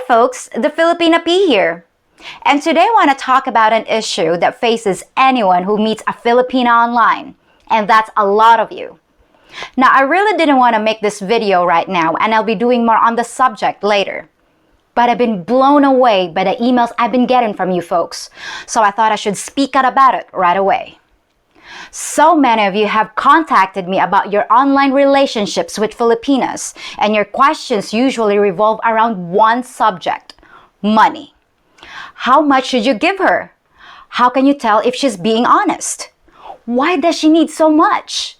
folks, the Filipina P here. And today I want to talk about an issue that faces anyone who meets a Filipina online, and that's a lot of you. Now, I really didn't want to make this video right now, and I'll be doing more on the subject later. But I've been blown away by the emails I've been getting from you folks, so I thought I should speak out about it right away. So many of you have contacted me about your online relationships with Filipinas, and your questions usually revolve around one subject: money. How much should you give her? How can you tell if she's being honest? Why does she need so much?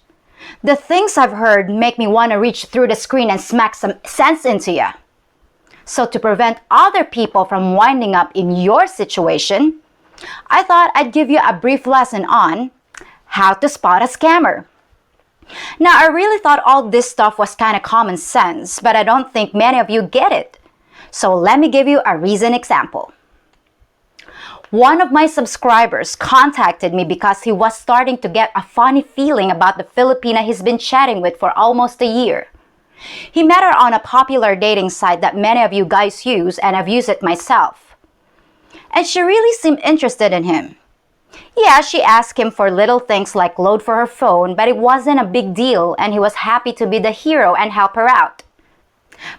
The things I've heard make me want to reach through the screen and smack some sense into you. So to prevent other people from winding up in your situation, I thought I'd give you a brief lesson on how to spot a scammer. Now, I really thought all this stuff was kind of common sense, but I don't think many of you get it. So let me give you a recent example. One of my subscribers contacted me because he was starting to get a funny feeling about the Filipina he's been chatting with for almost a year. He met her on a popular dating site that many of you guys use, and I've used it myself. And she really seemed interested in him. Yeah, she asked him for little things like load for her phone, but it wasn't a big deal, and he was happy to be the hero and help her out.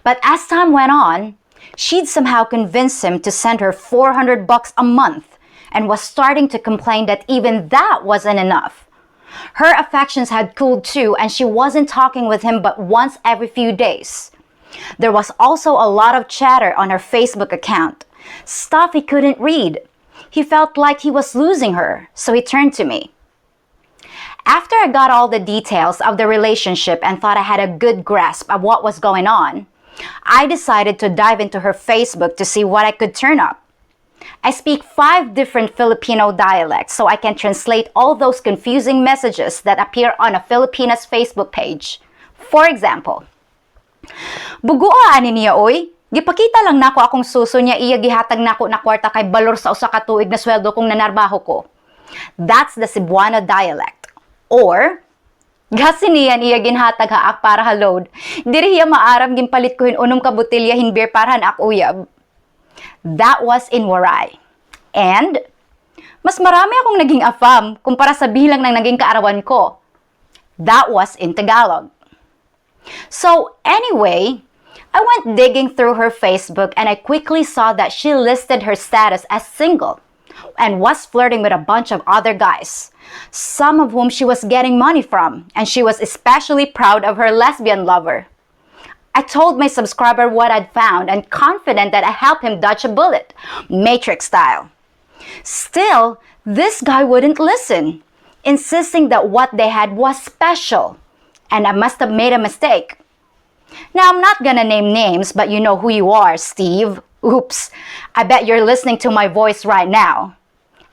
But as time went on, she'd somehow convinced him to send her $400 a month, and was starting to complain that even that wasn't enough. Her affections had cooled too, and she wasn't talking with him but once every few days. There was also a lot of chatter on her Facebook account, stuff he couldn't read. He felt like he was losing her, so he turned to me. After I got all the details of the relationship and thought I had a good grasp of what was going on, I decided to dive into her Facebook to see what I could turn up. I speak 5 different Filipino dialects, so I can translate all those confusing messages that appear on a Filipina's Facebook page. For example, "Bugoa ani niya oy. Gipakita lang nako akong suso niya iya gihatag nako na kwarta kay balor sa usa ka tuig na sweldo kong nanarbaho ko." That's the Cebuano dialect. Or, "Gasi niyan iya ginhatag haak para halod. Diri hiya maaram ginpalit ko hinunom ka botelya hinbeer para hanak uyab." That was in Waray. And, "Mas marami akong naging afam kumpara sa bilang ng naging kaarawan ko." That was in Tagalog. So, anyway, I went digging through her Facebook and I quickly saw that she listed her status as single and was flirting with a bunch of other guys, some of whom she was getting money from, and she was especially proud of her lesbian lover. I told my subscriber what I'd found and confident that I helped him dodge a bullet, Matrix style. Still, this guy wouldn't listen, insisting that what they had was special, and I must have made a mistake. Now, I'm not gonna name names, but you know who you are, Steve. Oops, I bet you're listening to my voice right now.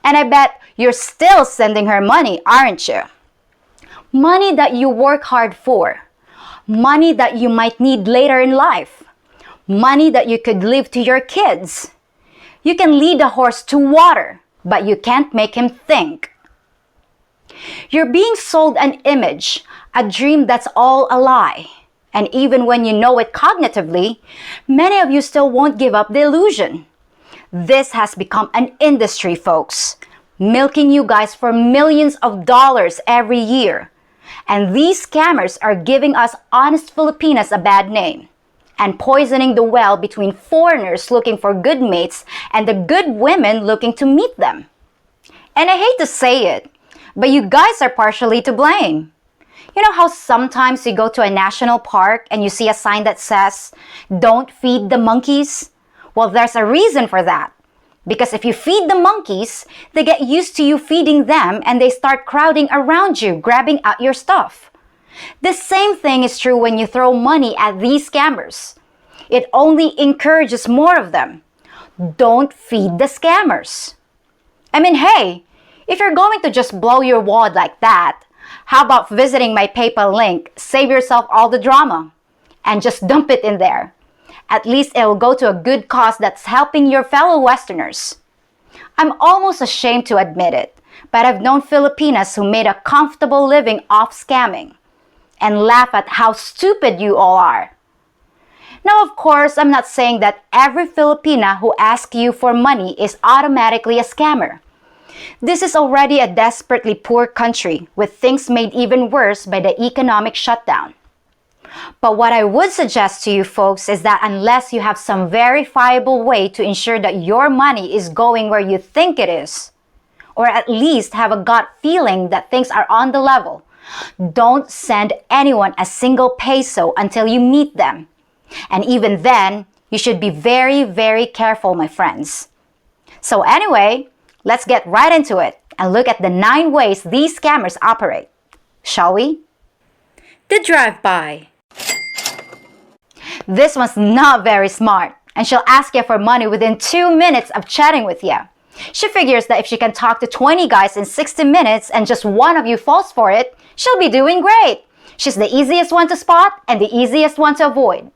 And I bet you're still sending her money, aren't you? Money that you work hard for. Money that you might need later in life. Money that you could leave to your kids. You can lead a horse to water, but you can't make him think. You're being sold an image, a dream that's all a lie. And even when you know it cognitively, many of you still won't give up the illusion. This has become an industry, folks, milking you guys for millions of dollars every year. And these scammers are giving us honest Filipinas a bad name and poisoning the well between foreigners looking for good mates and the good women looking to meet them. And I hate to say it, but you guys are partially to blame. You know how sometimes you go to a national park and you see a sign that says, "Don't feed the monkeys"? Well, there's a reason for that. Because if you feed the monkeys, they get used to you feeding them and they start crowding around you, grabbing at your stuff. The same thing is true when you throw money at these scammers. It only encourages more of them. Don't feed the scammers. I mean, hey, if you're going to just blow your wad like that, how about visiting my PayPal link, save yourself all the drama, and just dump it in there. At least it'll go to a good cause that's helping your fellow Westerners. I'm almost ashamed to admit it, but I've known Filipinas who made a comfortable living off scamming, and laugh at how stupid you all are. Now, of course, I'm not saying that every Filipina who asks you for money is automatically a scammer. This is already a desperately poor country with things made even worse by the economic shutdown. But what I would suggest to you folks is that unless you have some verifiable way to ensure that your money is going where you think it is, or at least have a gut feeling that things are on the level, don't send anyone a single peso until you meet them. And even then, you should be very, very careful, my friends. So anyway, let's get right into it and look at the 9 ways these scammers operate. Shall we? The drive-by. This one's not very smart, and she'll ask you for money within 2 minutes of chatting with you. She figures that if she can talk to 20 guys in 60 minutes and just one of you falls for it, she'll be doing great. She's the easiest one to spot and the easiest one to avoid.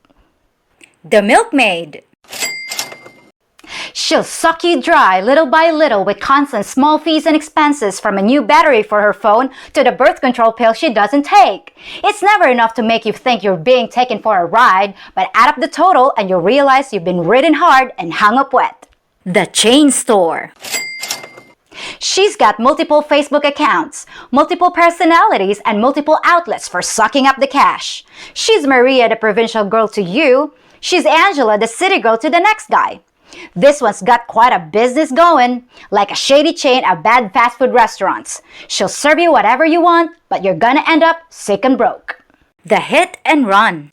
The milkmaid. She'll suck you dry little by little with constant small fees and expenses, from a new battery for her phone to the birth control pill she doesn't take. It's never enough to make you think you're being taken for a ride, but add up the total and you'll realize you've been ridden hard and hung up wet. The chain store. She's got multiple Facebook accounts, multiple personalities, and multiple outlets for sucking up the cash. She's Maria, the provincial girl, to you. She's Angela, the city girl, to the next guy. This one's got quite a business going, like a shady chain of bad fast food restaurants. She'll serve you whatever you want, but you're gonna end up sick and broke. The hit and run.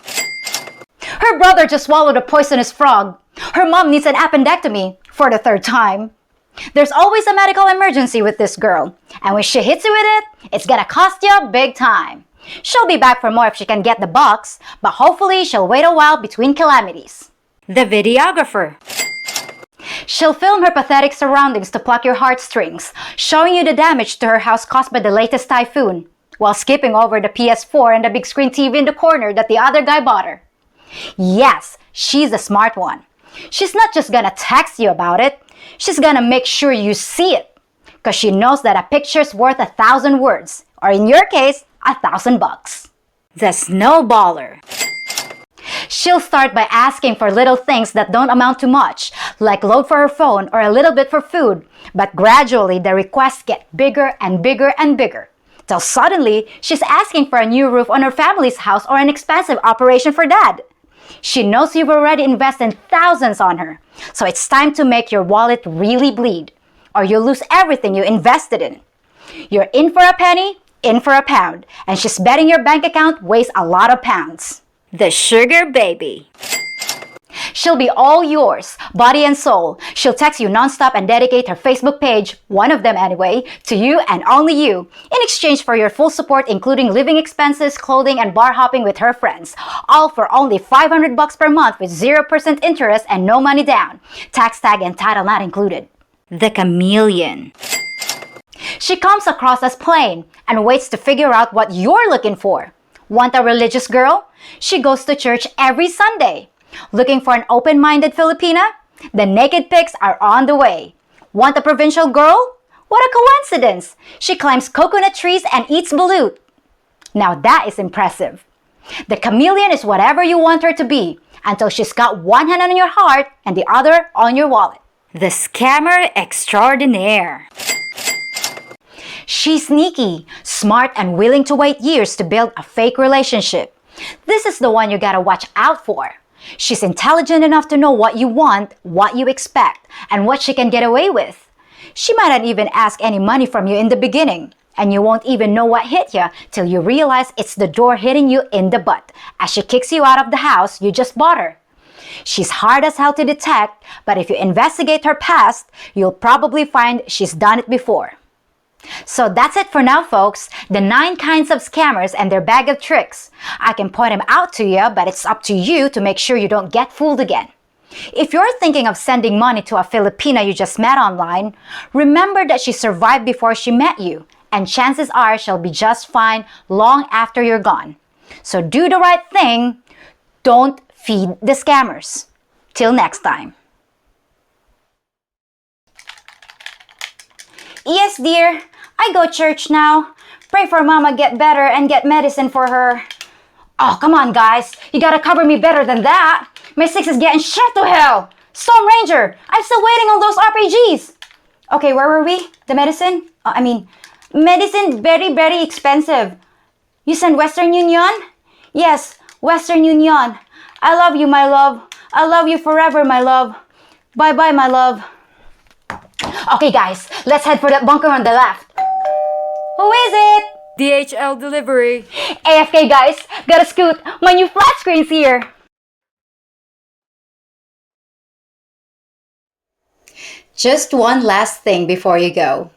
Her brother just swallowed a poisonous frog. Her mom needs an appendectomy for the 3rd time. There's always a medical emergency with this girl, and when she hits you with it, it's gonna cost you big time. She'll be back for more if she can get the box, but hopefully she'll wait a while between calamities. The videographer. She'll film her pathetic surroundings to pluck your heartstrings, showing you the damage to her house caused by the latest typhoon, while skipping over the PS4 and the big screen TV in the corner that the other guy bought her. Yes, she's a smart one. She's not just gonna text you about it, she's gonna make sure you see it, because she knows that a picture's worth 1,000 words, or in your case, $1,000. The snowballer. She'll start by asking for little things that don't amount to much, like load for her phone or a little bit for food, but gradually the requests get bigger and bigger and bigger, till suddenly she's asking for a new roof on her family's house or an expensive operation for dad. She knows you've already invested thousands on her, so it's time to make your wallet really bleed, or you'll lose everything you invested in. You're in for a penny, in for a pound, and she's betting your bank account weighs a lot of pounds. The sugar baby. She'll be all yours, body and soul. She'll text you nonstop and dedicate her Facebook page, one of them anyway, to you and only you, in exchange for your full support, including living expenses, clothing, and bar hopping with her friends, all for only $500 per month with 0% interest and no money down. Tax tag and title not included. The chameleon. She comes across as plain and waits to figure out what you're looking for. Want a religious girl? She goes to church every Sunday. Looking for an open-minded Filipina? The naked pics are on the way. Want a provincial girl? What a coincidence! She climbs coconut trees and eats balut. Now that is impressive. The chameleon is whatever you want her to be, until she's got one hand on your heart and the other on your wallet. The scammer extraordinaire. She's sneaky, smart, and willing to wait years to build a fake relationship. This is the one you gotta watch out for. She's intelligent enough to know what you want, what you expect, and what she can get away with. She might not even ask any money from you in the beginning, and you won't even know what hit you till you realize it's the door hitting you in the butt as she kicks you out of the house you just bought her. She's hard as hell to detect, but if you investigate her past, you'll probably find she's done it before. So that's it for now, folks. The 9 kinds of scammers and their bag of tricks. I can point them out to you, but it's up to you to make sure you don't get fooled again. If you're thinking of sending money to a Filipina you just met online, remember that she survived before she met you, and chances are she'll be just fine long after you're gone. So do the right thing. Don't feed the scammers. Till next time. Yes, dear. I go church now. Pray for Mama get better and get medicine for her. Oh, come on, guys. You gotta cover me better than that. My 6 is getting shot to hell! Storm Ranger! I'm still waiting on those RPGs! Okay, where were we? The medicine? Medicine very, very expensive. You send Western Union? Yes, Western Union. I love you, my love. I love you forever, my love. Bye-bye, my love. Okay, guys, let's head for that bunker on the left. Who is it? DHL delivery. AFK, guys. Gotta scoot. My new flat screen's here. Just one last thing before you go.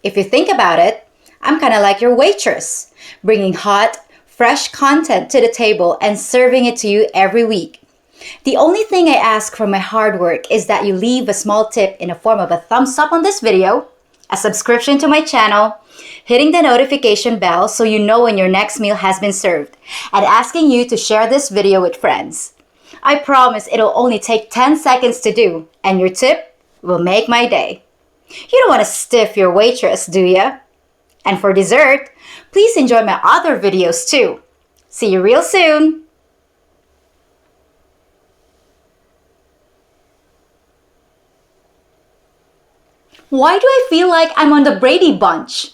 If you think about it, I'm kind of like your waitress, bringing hot, fresh content to the table and serving it to you every week. The only thing I ask for my hard work is that you leave a small tip in the form of a thumbs up on this video, a subscription to my channel, hitting the notification bell so you know when your next meal has been served, and asking you to share this video with friends. I promise it'll only take 10 seconds to do, and your tip will make my day. You don't want to stiff your waitress, do ya? And for dessert, please enjoy my other videos too. See you real soon! Why do I feel like I'm on the Brady Bunch?